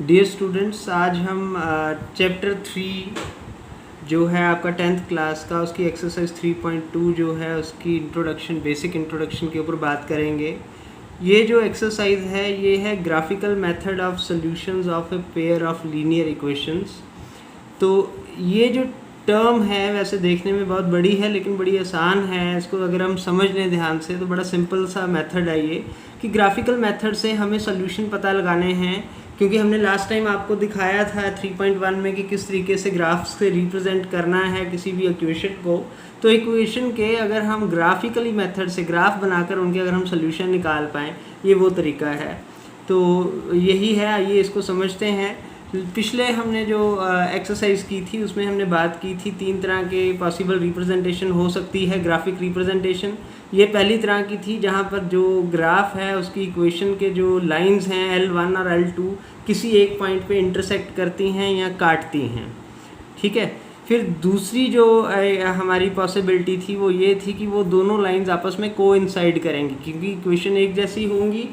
Dear students, आज हम chapter 3 जो है आपका 10th क्लास का, उसकी एक्सरसाइज 3.2 जो है उसकी इंट्रोडक्शन, बेसिक इंट्रोडक्शन के ऊपर बात करेंगे। ये जो एक्सरसाइज है ये है graphical method of solutions of a pair of linear equations. तो ये जो टर्म है वैसे देखने में बहुत बड़ी है लेकिन बड़ी आसान है। इसको अगर हम समझ लें ध्यान से तो बड़ा सिंपल सा मेथड है ये, कि ग्राफिकल मेथड से हमें सॉल्यूशन पता लगाने हैं। क्योंकि हमने लास्ट टाइम आपको दिखाया था 3.1 में कि किस तरीके से ग्राफ से रिप्रेजेंट करना है किसी भी इक्वेशन को। तो इक्वेशन के अगर हम ग्राफिकली मेथड से ग्राफ बनाकर उनके अगर हम सोल्यूशन निकाल पाएँ, ये वो तरीका है। तो यही है, आइए इसको समझते हैं। पिछले हमने जो एक्सरसाइज की थी उसमें हमने बात की थी 3 तरह के पॉसिबल रिप्रेजेंटेशन हो सकती है ग्राफिक रिप्रेजेंटेशन। ये पहली तरह की थी जहाँ पर जो ग्राफ है उसकी इक्वेशन के जो लाइंस हैं L1 और L2 किसी एक पॉइंट पे इंटरसेक्ट करती हैं या काटती हैं, ठीक है। फिर दूसरी जो हमारी पॉसिबिलिटी थी वो ये थी कि वो दोनों लाइंस आपस में कोइंसाइड करेंगी क्योंकि इक्वेशन एक जैसी होंगी,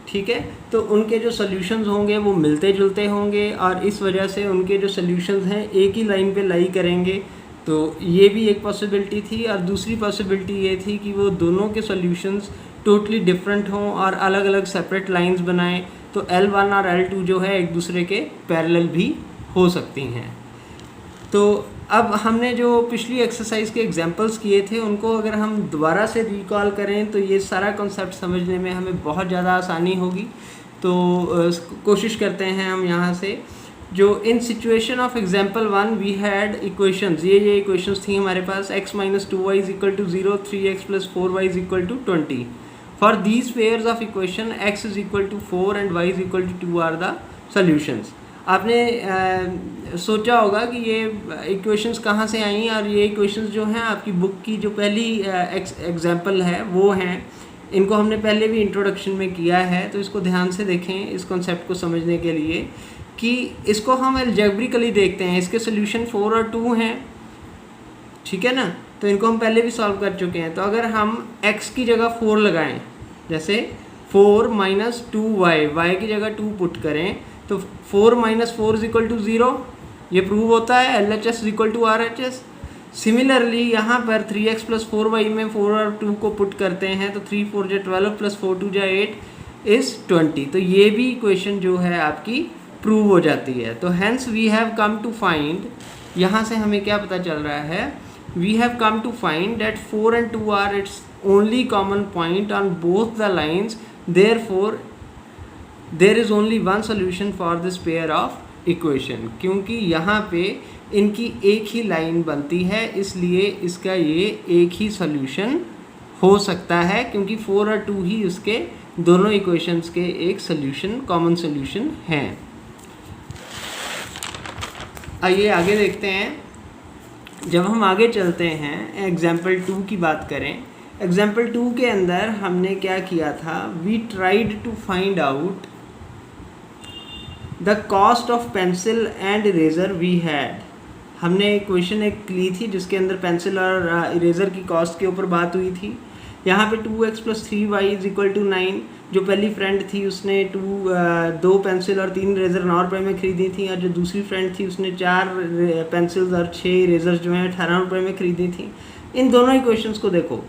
ठीक है। तो उनके जो सॉल्यूशंस होंगे वो मिलते जुलते होंगे और इस वजह से उनके जो सॉल्यूशंस हैं एक ही लाइन पे लाई करेंगे। तो ये भी एक पॉसिबिलिटी थी। और दूसरी पॉसिबिलिटी ये थी कि वो दोनों के सॉल्यूशंस टोटली डिफरेंट हों और अलग अलग सेपरेट लाइंस बनाएं। तो L1 और L2 जो है एक दूसरे के पैरेलल भी हो सकती हैं। तो अब हमने जो पिछली एक्सरसाइज के एग्जांपल्स किए थे उनको अगर हम दोबारा से रिकॉल करें तो ये सारा कॉन्सेप्ट समझने में हमें बहुत ज़्यादा आसानी होगी। तो कोशिश करते हैं हम यहाँ से। जो in situation of example 1 we had equations, ये इक्वेशंस थी हमारे पास x - 2y = 0, 3x + 4y = 20। For these pairs of equation x = 4 and y = 2 are the solutions. आपने सोचा होगा कि ये इक्वेशंस कहाँ से आई और ये इक्वेशंस जो हैं आपकी बुक की जो पहली एग्जांपल है वो हैं। इनको हमने पहले भी इंट्रोडक्शन में किया है, तो इसको ध्यान से देखें इस कॉन्सेप्ट को समझने के लिए कि इसको हम अलजेब्रिकली देखते हैं। इसके सोल्यूशन 4 और 2 हैं, ठीक है ना। तो इनको हम पहले भी सॉल्व कर चुके हैं। तो अगर हम x की जगह 4 लगाएं, जैसे 4 - 2y, y की जगह 2 पुट करें तो 4 - 4 = 0, ये प्रूव होता है LHS = RHS। सिमिलरली यहाँ पर 3x + 4y में 4 और 2 को पुट करते हैं तो 3 4 = 12 + 4 2 = 8 इज़ 20। तो ये भी इक्वेशन जो है आपकी प्रूव हो जाती है। तो hence we have come to find, यहाँ से हमें क्या पता चल रहा है, we have come to find that 4 and 2 are its only common point on both the lines, therefore there is only one solution for this pair of equation. क्योंकि यहाँ पे इनकी एक ही लाइन बनती है इसलिए इसका ये एक ही सोल्यूशन हो सकता है, क्योंकि 4 और 2 ही उसके दोनों इक्वेशंस के एक सोल्यूशन, कॉमन सोल्यूशन हैं। आइए आगे देखते हैं। जब हम आगे चलते हैं एग्जाम्पल 2 की बात करें, एग्जाम्पल 2 के अंदर हमने क्या किया था, we tried to find out the cost of pencil and eraser we had. हमने क्वेश्चन एक ली थी जिसके अंदर पेंसिल और इरेज़र की कॉस्ट के ऊपर बात हुई थी। यहाँ पे 2x + 3y = 9। जो पहली फ्रेंड थी उसने 2 पेंसिल और 3 इरेज़र 9 रुपये में ख़रीदी थी, और जो दूसरी फ्रेंड थी उसने 4 पेंसिल्स और 6 इरेज़र्स जो हैं 18 रुपये में ख़रीदी थी। इन दोनों इक्वेशंस को देखो,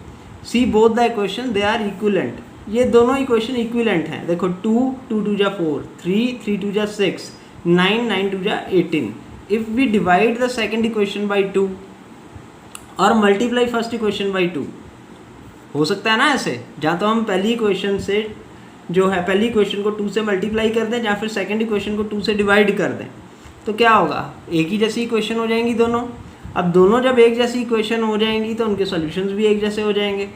see both the equation they are equivalent. ये दोनों इक्वेशन इक्विवेलेंट हैं। देखो 2 2 2 = 4, 3 3 2 = 6, 9 9 2 = 18। If we divide the second equation by 2 और मल्टीप्लाई फर्स्ट इक्वेशन बाई 2, हो सकता है ना ऐसे, जहाँ तो हम पहली इक्वेशन से जो है पहली इक्वेशन को 2 से मल्टीप्लाई कर दें या फिर सेकंड इक्वेशन को 2 से डिवाइड कर दें, तो क्या होगा, एक ही जैसी इक्वेशन हो जाएंगी दोनों। अब दोनों जब एक जैसी इक्वेशन हो जाएंगी तो उनके सॉल्यूशंस भी एक जैसे हो जाएंगे।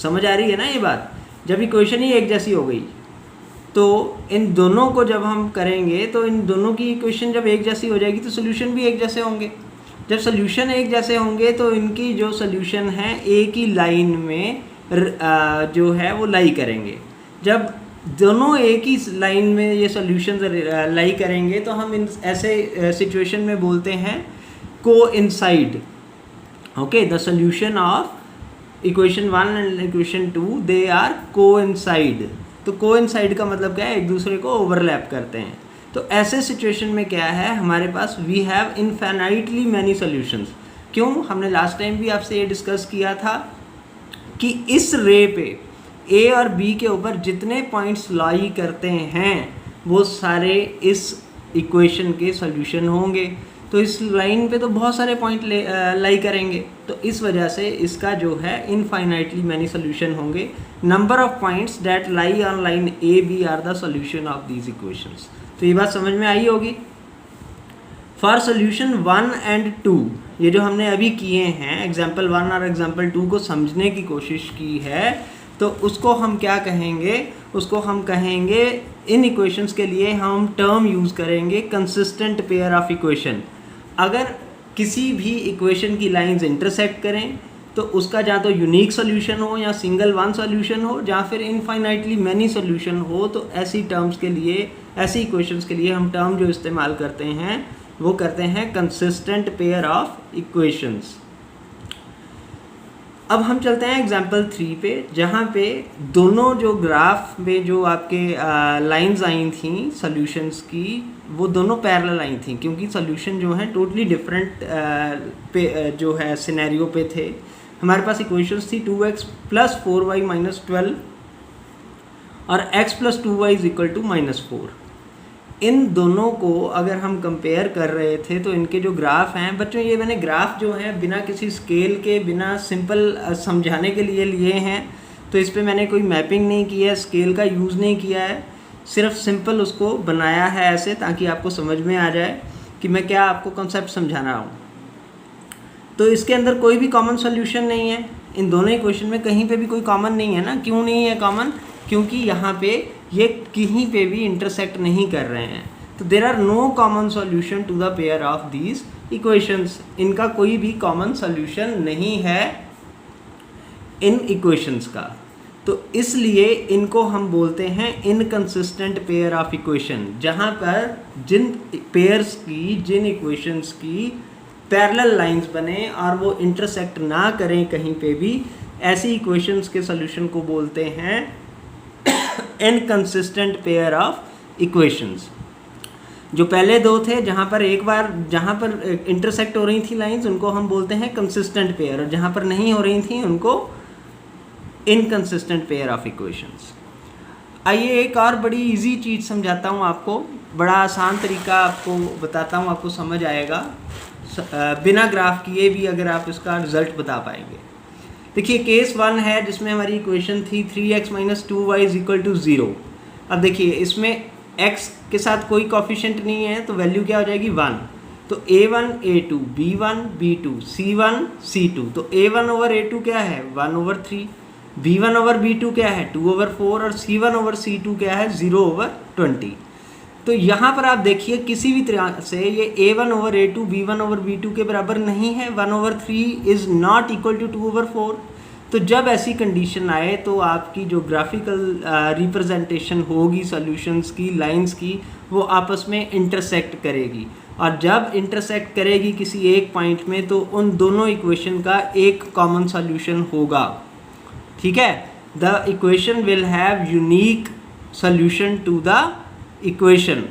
समझ आ रही है ना ये बात। जब इक्वेशन ही एक जैसी हो गई तो इन दोनों को जब हम करेंगे तो इन दोनों की इक्वेशन जब एक जैसी हो जाएगी तो सोल्यूशन भी एक जैसे होंगे। जब सोल्यूशन एक जैसे होंगे तो इनकी जो सोल्यूशन है एक ही लाइन में जो है वो लाई करेंगे। जब दोनों एक ही लाइन में ये सॉल्यूशंस लाई करेंगे तो हम इन ऐसे सिचुएशन में बोलते हैं coincide. Okay, the solution of equation 1 and equation 2 they are coincide. तो कोइंसाइड का मतलब क्या है, एक दूसरे को ओवरलैप करते हैं। तो ऐसे सिचुएशन में क्या है, हमारे पास we have infinitely many solutions. क्यों? हमने लास्ट टाइम भी आपसे ये डिस्कस किया था कि इस रे पे ए और बी के ऊपर जितने पॉइंट्स लाई करते हैं वो सारे इस इक्वेशन के सॉल्यूशन होंगे। तो इस लाइन पे तो बहुत सारे पॉइंट लाई करेंगे, तो इस वजह से इसका जो है इनफाइनाइटली मैनी सॉल्यूशन होंगे। Number of points that lie on line A B are the solution of these equations. तो ये बात समझ में आई होगी। फॉर सॉल्यूशन 1 एंड 2, ये जो हमने अभी किए हैं एग्जाम्पल 1 और एग्जाम्पल 2 को समझने की कोशिश की है, तो उसको हम क्या कहेंगे, उसको हम कहेंगे इन इक्वेशंस के लिए हम टर्म यूज़ करेंगे कंसिस्टेंट पेयर ऑफ इक्वेशन। अगर किसी भी इक्वेशन की लाइंस इंटरसेक्ट करें तो उसका या तो यूनिक सॉल्यूशन हो या सिंगल वन सॉल्यूशन हो या फिर इनफाइनाइटली मैनी सॉल्यूशन हो, तो ऐसी टर्म्स के लिए, ऐसी इक्वेशंस के लिए हम टर्म जो इस्तेमाल करते हैं वो करते हैं कंसिस्टेंट पेयर ऑफ इक्वेशंस। अब हम चलते हैं एग्जाम्पल 3 पे, जहाँ पे दोनों जो ग्राफ में जो आपके लाइंस आई थी सॉल्यूशंस की, वो दोनों पैरेलल आई थी, क्योंकि सॉल्यूशन जो है टोटली डिफरेंट पे जो है सिनेरियो पे थे। हमारे पास इक्वेशंस थी 2x + 4y - 12 और x + 2y = -4। इन दोनों को अगर हम कंपेयर कर रहे थे तो इनके जो ग्राफ हैं, बच्चों ये मैंने ग्राफ जो है बिना किसी स्केल के, बिना सिंपल समझाने के लिए लिए हैं, तो इस पे मैंने कोई मैपिंग नहीं किया है, स्केल का यूज़ नहीं किया है, सिर्फ सिंपल उसको बनाया है ऐसे ताकि आपको समझ में आ जाए कि मैं क्या आपको कॉन्सेप्ट समझा रहा हूँ। तो इसके अंदर कोई भी कॉमन सोल्यूशन नहीं है, इन दोनों इक्वेशन में कहीं पे भी कोई कॉमन नहीं है ना। क्यों नहीं है कॉमन? क्योंकि यहाँ पे ये कहीं पे भी इंटरसेक्ट नहीं कर रहे हैं। तो there are no common solution to the pair of these equations. इनका कोई भी कॉमन सॉल्यूशन नहीं है इन इक्वेशंस का, तो इसलिए इनको हम बोलते हैं इनकंसिस्टेंट पेयर ऑफ इक्वेशन, जहाँ पर जिन पेयर्स की, जिन इक्वेशंस की पैरेलल लाइंस बने और वो इंटरसेक्ट ना करें कहीं पे भी, ऐसी इक्वेशंस के सॉल्यूशन को बोलते हैं इनकंसिस्टेंट पेयर ऑफ इक्वेशंस। जो पहले दो थे जहाँ पर एक बार जहाँ पर इंटरसेक्ट हो रही थी लाइंस, उनको हम बोलते हैं कंसिस्टेंट पेयर, और जहाँ पर नहीं हो रही थी उनको इनकंसिस्टेंट पेयर ऑफ इक्वेशंस। आइए एक और बड़ी इजी चीज़ समझाता हूँ आपको, बड़ा आसान तरीका आपको बताता हूँ, आपको समझ आएगा बिना ग्राफ किए भी, अगर आप इसका रिजल्ट बता पाएंगे। देखिए केस 1 है जिसमें हमारी इक्वेशन थी 3x - 2y = 0। अब देखिए इसमें x के साथ कोई कोफिशिएंट नहीं है, तो वैल्यू क्या हो जाएगी 1। तो a1 a2 b1 b2 c1 c2, तो a1/a2 क्या है 1/3, b1/b2 क्या है 2/4 और c1/c2 क्या है 0/20। तो यहाँ पर आप देखिए किसी भी तरह से ये a1/a2 b1/b2 के बराबर नहीं है, 1/3 इज़ नॉट इक्वल टू 2/4। तो जब ऐसी कंडीशन आए तो आपकी जो ग्राफिकल रिप्रेजेंटेशन होगी सॉल्यूशंस की, लाइंस की, वो आपस में इंटरसेक्ट करेगी, और जब इंटरसेक्ट करेगी किसी एक पॉइंट में तो उन दोनों इक्वेशन का एक कॉमन सॉल्यूशन होगा। ठीक है, the equation will have unique solution to the equation.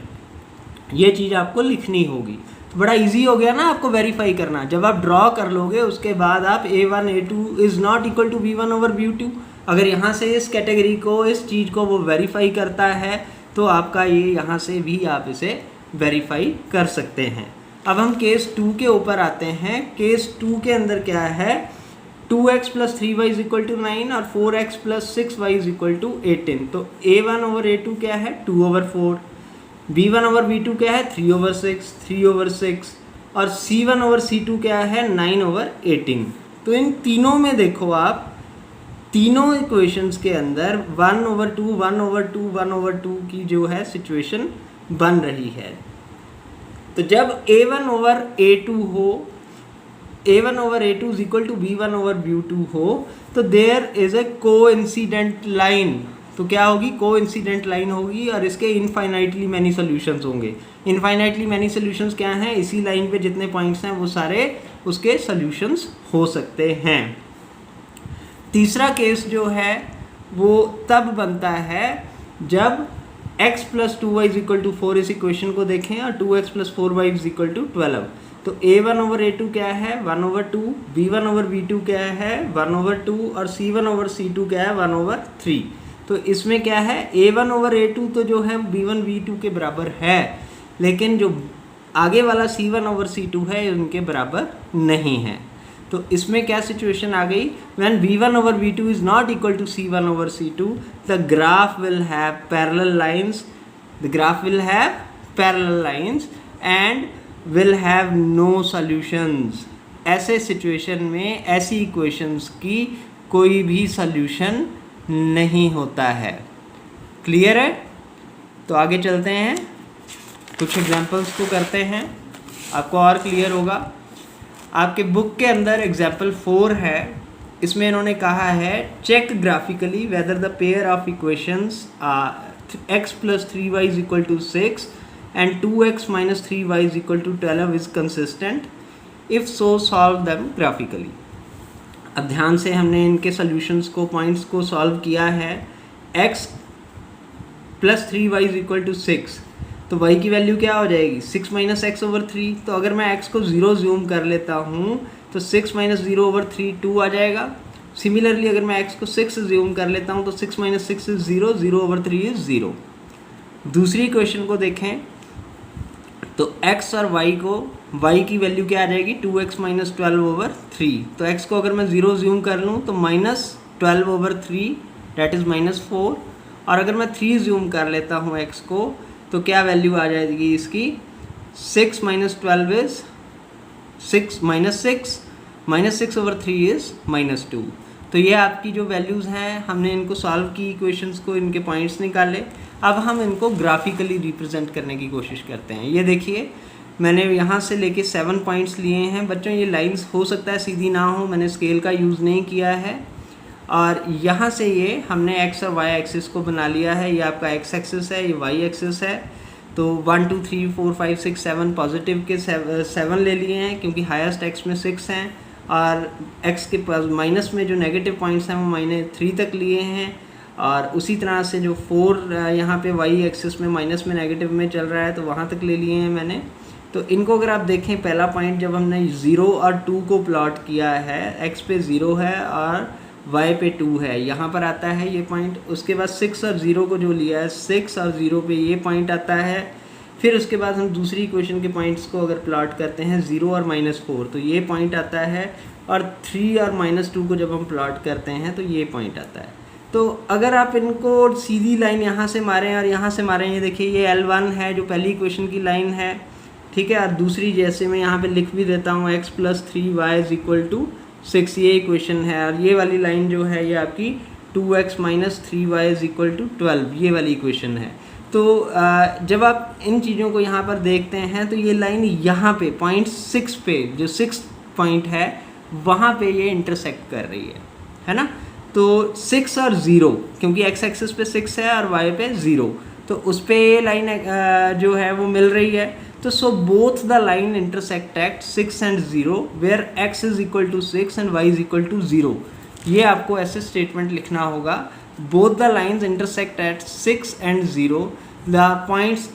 ये चीज़ आपको लिखनी होगी। तो बड़ा इजी हो गया ना आपको वेरीफाई करना। जब आप ड्रॉ कर लोगे उसके बाद आप a1 a2 is not equal to b1/b2, अगर यहाँ से इस कैटेगरी को, इस चीज़ को वो वेरीफाई करता है तो आपका ये यहाँ से भी आप इसे वेरीफाई कर सकते हैं। अब हम केस 2 के ऊपर आते हैं। केस 2 के अंदर क्या है, 2x + 3y = 9 और 4x + 6y = 18। तो a1/a2 क्या है 2/4, b1/b2 क्या है 3/6 और c1/c2 क्या है 9/18। तो इन तीनों में देखो आप, तीनों इक्वेशंस के अंदर 1/2 1/2 1/2 की जो है सिचुएशन बन रही है। तो जब a1/a2 हो, a1/a2 = b1/b2 हो, तो there is a coincident line. तो क्या होगी, कोइंसिडेंट लाइन होगी, और इसके इनफाइनाइटली मैनी सॉल्यूशंस होंगे। इनफाइनाइटली मैनी सॉल्यूशंस क्या हैं, इसी लाइन पे जितने पॉइंट्स हैं वो सारे उसके सॉल्यूशंस हो सकते हैं। तीसरा केस जो है वो तब बनता है जब x plus 2y is equal to 4 इस इक्वेशन को देखें और 2x plus 4y is equal to 12, तो a1 ओवर a2 क्या है 1 ओवर 2, b1 ओवर b2 क्या है 1 ओवर 2 और c1 ओवर c2 क्या है 1 ओवर 3। तो इसमें क्या है a1 ओवर a2 तो जो है b1 b2 के बराबर है, लेकिन जो आगे वाला c1 ओवर c2 है उनके बराबर नहीं है। तो इसमें क्या सिचुएशन आ गई, when b1 over b2 is not equal to c1 over c2 the graph will have parallel lines, the graph will have parallel lines and will have no solutions. ऐसे सिचुएशन में ऐसी इक्वेशंस की कोई भी solution नहीं होता है। Clear है? तो आगे चलते हैं, कुछ एग्जांपल्स को करते हैं, आपको और क्लियर होगा। आपके बुक के अंदर एग्जाम्पल 4 है, इसमें इन्होंने कहा है check graphically whether the pair of equations x plus 3y is equal to 6 and 2x minus 3y is equal to 12 is consistent, if so solve them graphically. अब ध्यान से हमने इनके सॉल्यूशंस को, पॉइंट्स को सॉल्व किया है। x plus 3y is equal to 6, तो y की वैल्यू क्या हो जाएगी 6 माइनस एक्स ओवर 3। तो अगर मैं x को 0 जूम कर लेता हूँ तो 6 माइनस 0 ओवर 3 2 आ जाएगा। सिमिलरली अगर मैं x को 6 जूम कर लेता हूँ तो 6 माइनस 6 इज 0, 0 ओवर 3 इज 0। दूसरी इक्वेशन को देखें तो x और y की वैल्यू क्या आ जाएगी 2x माइनस 12 ओवर 3। तो x को अगर मैं 0 जूम कर लूँ तो minus 12 over 3 that is minus 4, और अगर मैं 3 जूम कर लेता हूँ x को तो क्या वैल्यू आ जाएगी इसकी 6 minus 12 is 6 minus 6 over 3 is minus 2। तो ये आपकी जो वैल्यूज़ हैं हमने इनको सॉल्व की, इक्वेशंस को, इनके पॉइंट्स निकाले। अब हम इनको ग्राफिकली रिप्रेजेंट करने की कोशिश करते हैं। ये देखिए मैंने यहाँ से लेके 7 पॉइंट्स लिए हैं बच्चों। ये लाइंस हो सकता है सीधी ना हो, मैंने स्केल का यूज़ नहीं किया है। और यहाँ से ये हमने x और y एक्सिस को बना लिया है। ये आपका x एक्सिस है, ये y एक्सिस है। तो 1 2 3 4 5 6 7 पॉजिटिव के 7 ले लिए हैं क्योंकि हाईएस्ट x में 6 हैं, और x के पास माइनस में जो नेगेटिव पॉइंट्स हैं वो -3 तक लिए हैं। और उसी तरह से जो 4 यहाँ पे y एक्सिस में माइनस में नेगेटिव में चल रहा है तो वहाँ तक ले लिए हैं मैंने। तो इनको अगर आप देखें, पहला पॉइंट जब हमने 0 और 2 को प्लॉट किया है, x पे 0 है और y पे 2 है, यहाँ पर आता है ये पॉइंट। उसके बाद 6 और 0 को जो लिया है, 6 और 0 पे ये पॉइंट आता है। फिर उसके बाद हम दूसरी इक्वेशन के पॉइंट्स को अगर प्लॉट करते हैं 0 और -4 तो ये पॉइंट आता है, और 3 और -2 को जब हम प्लॉट करते हैं तो ये पॉइंट आता है। तो अगर आप इनको सीधी लाइन यहाँ से मारें और यहाँ से मारें, ये देखिए ये L1 है जो पहली इक्वेशन की लाइन है, ठीक है। और दूसरी जैसे मैं यहाँ पे लिख भी देता हूँ x plus 3y is equal to 6, ये इक्वेशन है। और ये वाली लाइन जो है ये आपकी 2x minus 3y is equal to 12, ये वाली इक्वेशन है। तो जब आप इन चीज़ों को यहाँ पर देखते हैं तो ये लाइन यहाँ पे पॉइंट 6 पे, जो 6 पॉइंट है वहाँ पे ये इंटरसेक्ट कर रही है ना। तो 6 और 0, क्योंकि x एक्सिस पे 6 है और y पे 0, तो उस पर ये लाइन जो है वो मिल रही है। तो so both the line intersect at 6 and 0 where x is equal to 6 and y is equal to 0। ये आपको ऐसे स्टेटमेंट लिखना होगा, both the lines intersect at 6 and 0, the points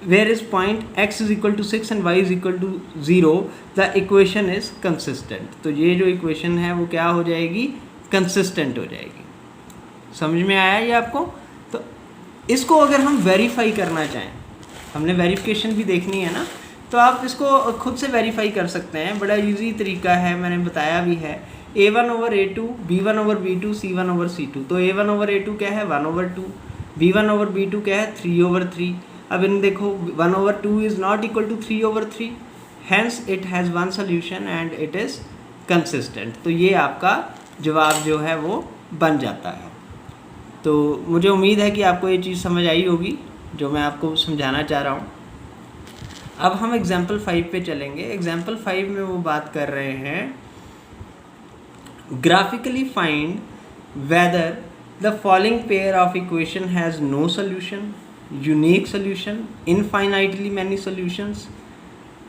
where is point x is equal to 6 and y is equal to 0, the equation is consistent। तो ये जो equation है वो क्या हो जाएगी, कंसिस्टेंट हो जाएगी। समझ में आया ये आपको? तो इसको अगर हम वेरीफाई करना चाहें, हमने वेरिफिकेशन भी देखनी है ना, तो आप इसको खुद से वेरीफाई कर सकते हैं। बड़ा इजी तरीका है, मैंने बताया भी है। a1 over a2, b1 over b2, c1 over c2। तो a1 ओवर a2 क्या है 1 ओवर 2, b1 ओवर b2 क्या है 3 ओवर 3। अब इन देखो 1 over 2 is not equal to 3 over 3, hence it has one solution and it is consistent. तो ये आपका जवाब जो है वो बन जाता है। तो मुझे उम्मीद है कि आपको ये चीज़ समझ आई होगी जो मैं आपको समझाना चाह रहा हूँ। अब हम एग्जाम्पल 5 पे चलेंगे। एग्जाम्पल 5 में वो बात कर रहे हैं, graphically find whether the following pair of equation has no solution, unique solution, infinitely many solutions.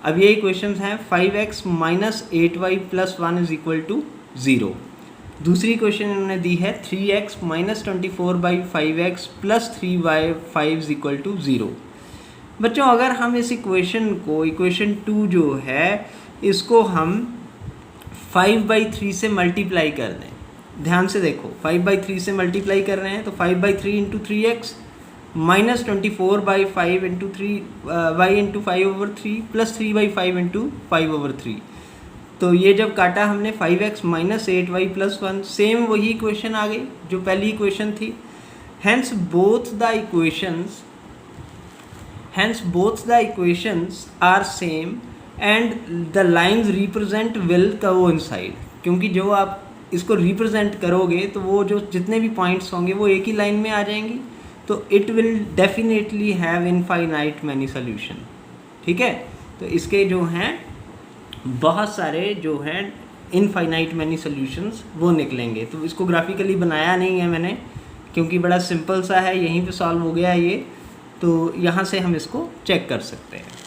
अब ये इक्वेशंस हैं 5x minus 8y plus 1 is equal to 0। दूसरी क्वेश्चन इन्होंने दी है 3x minus 24/5x plus 3y5 equal to 0। बच्चों अगर हम इस इक्वेशन को इक्वेशन 2 जो है इसको हम 5/3 से मल्टीप्लाई कर दें, ध्यान से देखो 5/3 से मल्टीप्लाई कर रहे हैं तो 5/3 into 3x minus 24/5 into 3y into 5/3 plus 3/5 into 5/3। तो ये जब काटा हमने 5x minus 8y plus 1, same वही इक्वेशन आ गई जो पहली इक्वेशन थी। Hence both the equations are same and the lines represent will coincide, क्योंकि जो आप इसको रिप्रेजेंट करोगे तो वो जो जितने भी पॉइंट्स होंगे वो एक ही लाइन में आ जाएंगी, तो it will definitely have infinite many solution. ठीक है, तो इसके जो हैं बहुत सारे जो हैं इनफाइनाइट मैनी सोल्यूशंस वो निकलेंगे। तो इसको ग्राफिकली बनाया नहीं है मैंने क्योंकि बड़ा सिंपल सा है, यहीं पे सॉल्व हो गया ये, तो यहाँ से हम इसको चेक कर सकते हैं।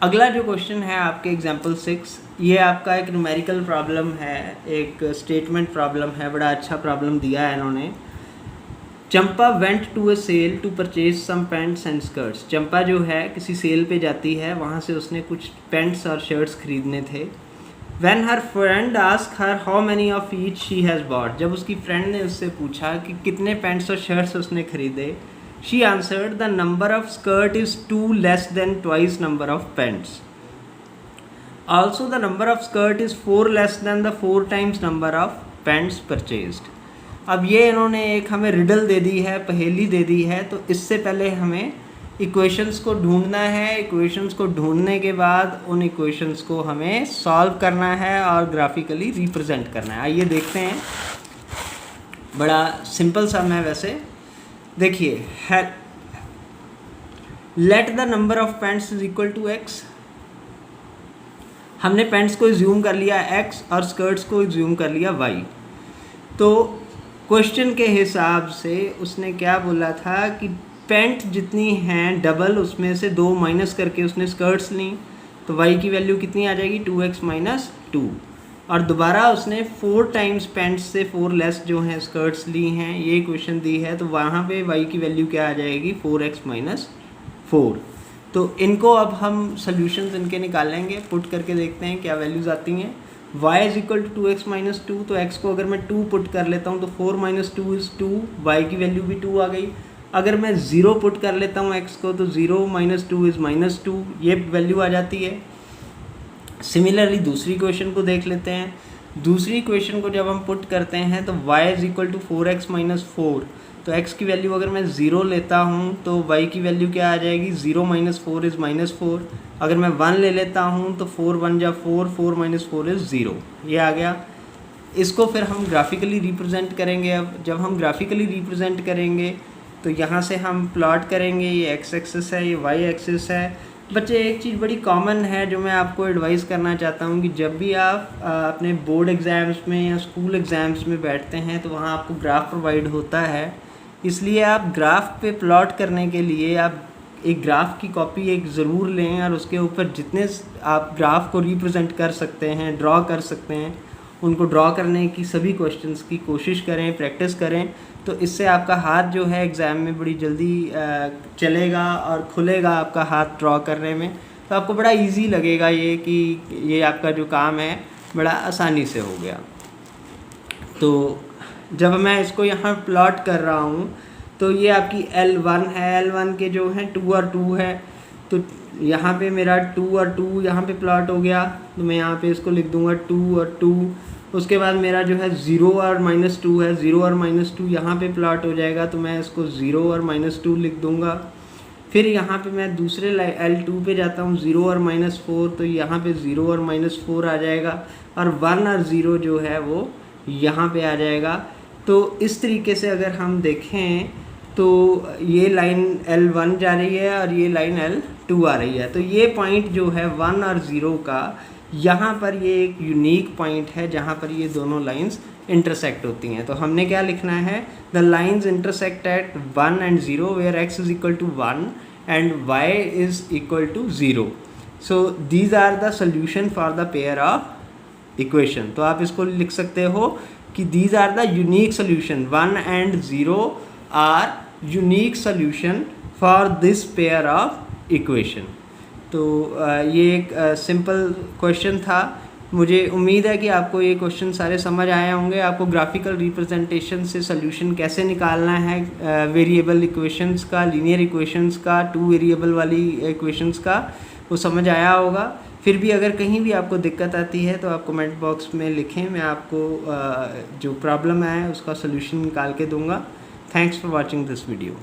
अगला जो क्वेश्चन है आपके एग्जाम्पल 6, ये आपका एक न्यूमेरिकल प्रॉब्लम है, एक स्टेटमेंट प्रॉब्लम है, बड़ा अच्छा प्रॉब्लम दिया है इन्होंने। Champa went to a sale to purchase some pants and skirts. Champa जो है किसी सेल पे जाती है, वहाँ से उसने कुछ पैंट्स और शर्ट्स खरीदने थे। When her friend asked her how many of each she has bought, जब उसकी फ्रेंड ने उससे पूछा कि कितने पैंट्स और शर्ट्स उसने खरीदे, she answered the number of skirt is 2 less than twice number of pants. Also the number of skirt is 4 less than the 4 times number of pants purchased. अब ये इन्होंने एक हमें रिडल दे दी है, पहेली दे दी है, तो इससे पहले हमें इक्वेशंस को ढूंढना है। इक्वेशंस को ढूंढने के बाद उन इक्वेशंस को हमें सॉल्व करना है और ग्राफिकली रिप्रेजेंट करना है। आइए देखते हैं, बड़ा सिंपल सा है वैसे। देखिए, let the number of pants is equal to x। हमने पैंट्स को ज्यूम कर लिया x और स्कर्ट्स को ज्यूम कर लिया y। तो क्वेश्चन के हिसाब से उसने क्या बोला था कि पैंट जितनी हैं डबल, उसमें से 2 माइनस करके उसने स्कर्ट्स ली, तो y की वैल्यू कितनी आ जाएगी 2x माइनस 2। और दोबारा उसने 4 टाइम्स पैंट्स से 4 लेस जो हैं स्कर्ट्स ली हैं, ये क्वेश्चन दी है, तो वहाँ पे y की वैल्यू क्या आ जाएगी 4x माइनस 4। तो इनको अब हम सोल्यूशंस इनके निकालेंगे, पुट करके देखते हैं क्या वैल्यूज़ आती हैं। y is equal to 2x minus 2, तो x को अगर मैं 2 पुट कर लेता हूँ तो 4 माइनस 2 इज़ 2, y की वैल्यू भी 2 आ गई। अगर मैं 0 पुट कर लेता हूँ x को तो 0 माइनस 2 इज़ माइनस 2, ये वैल्यू आ जाती है। सिमिलरली दूसरी क्वेश्चन को देख लेते हैं। दूसरी क्वेश्चन को जब हम पुट करते हैं तो y is equal to 4x minus 4, तो x की वैल्यू अगर मैं 0 लेता हूँ तो y की वैल्यू क्या आ जाएगी 0 माइनस 4 इज़ माइनस 4। अगर मैं 1 ले लेता हूँ तो 4 1 जा 4, 4 माइनस 4 इज़ 0, ये आ गया। इसको फिर हम ग्राफिकली रिप्रेजेंट करेंगे। अब जब हम ग्राफिकली रिप्रेजेंट करेंगे तो यहाँ से हम प्लॉट करेंगे, ये x एक्सिस है, ये y एक्सिस है। बच्चे एक चीज़ बड़ी कॉमन है जो मैं आपको एडवाइस करना चाहता हूँ कि जब भी आप अपने बोर्ड एग्ज़ाम्स में या स्कूल एग्ज़ाम्स में बैठते हैं तो वहाँ आपको ग्राफ प्रोवाइड होता है, इसलिए आप ग्राफ पे प्लॉट करने के लिए आप एक ग्राफ की कॉपी एक ज़रूर लें और उसके ऊपर जितने आप ग्राफ को रिप्रेजेंट कर सकते हैं, ड्रॉ कर सकते हैं, उनको ड्रॉ करने की सभी क्वेश्चंस की कोशिश करें, प्रैक्टिस करें। तो इससे आपका हाथ जो है एग्ज़ाम में बड़ी जल्दी चलेगा और खुलेगा आपका हाथ ड्रॉ करने में, तो आपको बड़ा इजी लगेगा ये कि ये आपका जो काम है बड़ा आसानी से हो गया। तो जब मैं इसको यहाँ प्लॉट कर रहा हूँ तो ये आपकी L1 है, L1 के जो हैं 2 और 2 है, तो यहाँ पे मेरा 2 और 2 यहाँ पे प्लॉट हो गया, तो मैं यहाँ पे इसको लिख दूँगा 2 और 2। उसके बाद मेरा जो है 0 और माइनस 2 है, 0 और माइनस 2 यहाँ पे प्लॉट हो जाएगा, तो मैं इसको 0 और माइनस 2 लिख दूँगा। फिर यहाँ पे मैं दूसरे L2 पे जाता हूँ 0 और माइनस 4, तो यहाँ पे 0 और माइनस 4 आ जाएगा और 1 और 0 जो है वो यहाँ पे आ जाएगा। तो इस तरीके से अगर हम देखें तो ये लाइन L1 जा रही है और ये लाइन L2 आ रही है, तो ये पॉइंट जो है 1 और 0 का यहाँ पर ये एक यूनिक पॉइंट है जहाँ पर ये दोनों लाइंस इंटरसेक्ट होती हैं। तो हमने क्या लिखना है, the lines intersect at 1 and 0 where x is equal to 1 and y is equal to 0। So these are the solution for the pair of equation. तो आप इसको लिख सकते हो कि these are the unique solution, 1 and 0 are unique solution for this pair of equation. तो ये एक सिंपल क्वेश्चन था। मुझे उम्मीद है कि आपको ये क्वेश्चन सारे समझ आए होंगे। आपको ग्राफिकल रिप्रेजेंटेशन से सोल्यूशन कैसे निकालना है वेरिएबल इक्वेशंस का, लीनियर इक्वेशंस का, 2 वेरिएबल वाली इक्वेशंस का, वो समझ आया होगा। फिर भी अगर कहीं भी आपको दिक्कत आती है तो आप कमेंट बॉक्स में लिखें, मैं आपको जो प्रॉब्लम है उसका सोल्यूशन निकाल के दूंगा। Thanks for watching this video.